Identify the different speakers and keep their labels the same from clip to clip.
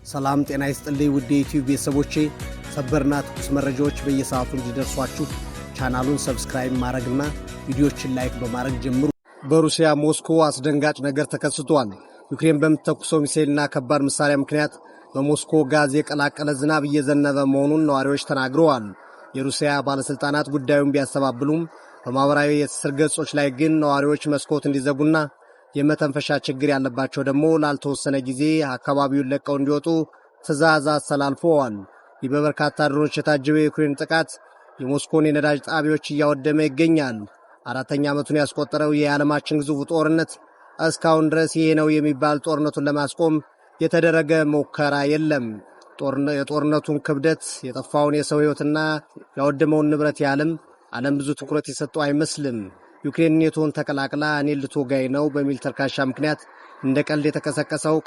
Speaker 1: ሰላም ጤና ይስጥልኝ ውድ የዩቲዩብ ቤተሰቦቼ ሰበርና ትኩስ መረጃዎች በየሰዓቱ እንዲደርሷችሁ ቻናሉን ሰብስክራይብ ማድረግና ቪዲዮዎችን ላይክ በማድረግ ጀምሩ። በሩሲያ ሞስኮ አስደንጋጭ ነገር ተከስቷል። ዩክሬን በምትተኩሰው ሚሳኤልና ከባድ መሳሪያ ምክንያት በሞስኮ ጋዝ የቀላቀለ ዝናብ እየዘነበ መሆኑን ነዋሪዎች ተናግረዋል። የሩሲያ ባለስልጣናት ጉዳዩን ቢያስተባብሉም በማህበራዊ የትስስር ገጾች ላይ ግን ነዋሪዎች መስኮት እንዲዘጉና የመተንፈሻ ችግር ያለባቸው ደግሞ ላልተወሰነ ጊዜ አካባቢውን ለቀው እንዲወጡ ትዕዛዝ አስተላልፈዋል። ይህ በበርካታ ድሮኖች የታጀበ የዩክሬን ጥቃት የሞስኮን የነዳጅ ጣቢያዎች እያወደመ ይገኛል። አራተኛ ዓመቱን ያስቆጠረው የዓለማችን ግዙፍ ጦርነት እስካሁን ድረስ ይሄ ነው የሚባል ጦርነቱን ለማስቆም የተደረገ ሙከራ የለም። የጦርነቱን ክብደት፣ የጠፋውን የሰው ሕይወትና ያወደመውን ንብረት ዓለም ብዙ ትኩረት የሰጠው አይመስልም። ዩክሬን ኔቶን ተቀላቅላ እኔን ልትወጋኝ ነው በሚል ተርካሻ ምክንያት እንደ ቀልድ የተቀሰቀሰው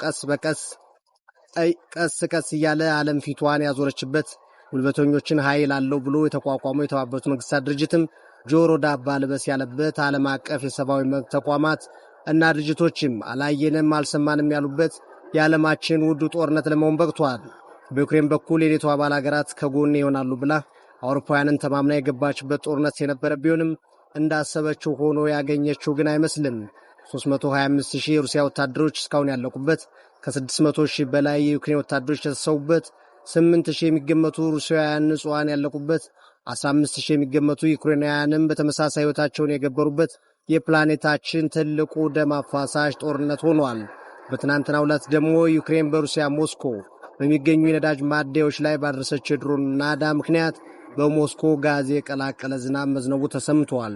Speaker 1: ቀስ እያለ ዓለም ፊቷን ያዞረችበት ጉልበተኞችን ኃይል አለው ብሎ የተቋቋመው የተባበሩት መንግስታት ድርጅትም ጆሮ ዳባ ልበስ ያለበት ዓለም አቀፍ የሰብአዊ መብት ተቋማት እና ድርጅቶችም አላየንም አልሰማንም ያሉበት የዓለማችን ውዱ ጦርነት ለመሆን በቅቷል። በዩክሬን በኩል የኔቶ አባል ሀገራት ከጎን ይሆናሉ ብላ አውሮፓውያንን ተማምና የገባችበት ጦርነት የነበረ ቢሆንም እንዳሰበችው ሆኖ ያገኘችው ግን አይመስልም። 325,000 የሩሲያ ወታደሮች እስካሁን ያለቁበት፣ ከ600,000 በላይ የዩክሬን ወታደሮች የተሰዉበት፣ 8,000 የሚገመቱ ሩሲያውያን ንጹሃን ያለቁበት፣ 15,000 የሚገመቱ ዩክሬናውያንም በተመሳሳይ ሕይወታቸውን የገበሩበት የፕላኔታችን ትልቁ ደም አፋሳሽ ጦርነት ሆኗል። በትናንትናው ዕለት ደግሞ ዩክሬን በሩሲያ ሞስኮ በሚገኙ የነዳጅ ማደያዎች ላይ ባደረሰችው የድሮን ናዳ ምክንያት በሞስኮ ጋዝ የቀላቀለ ዝናብ መዝነቡ ተሰምቷል።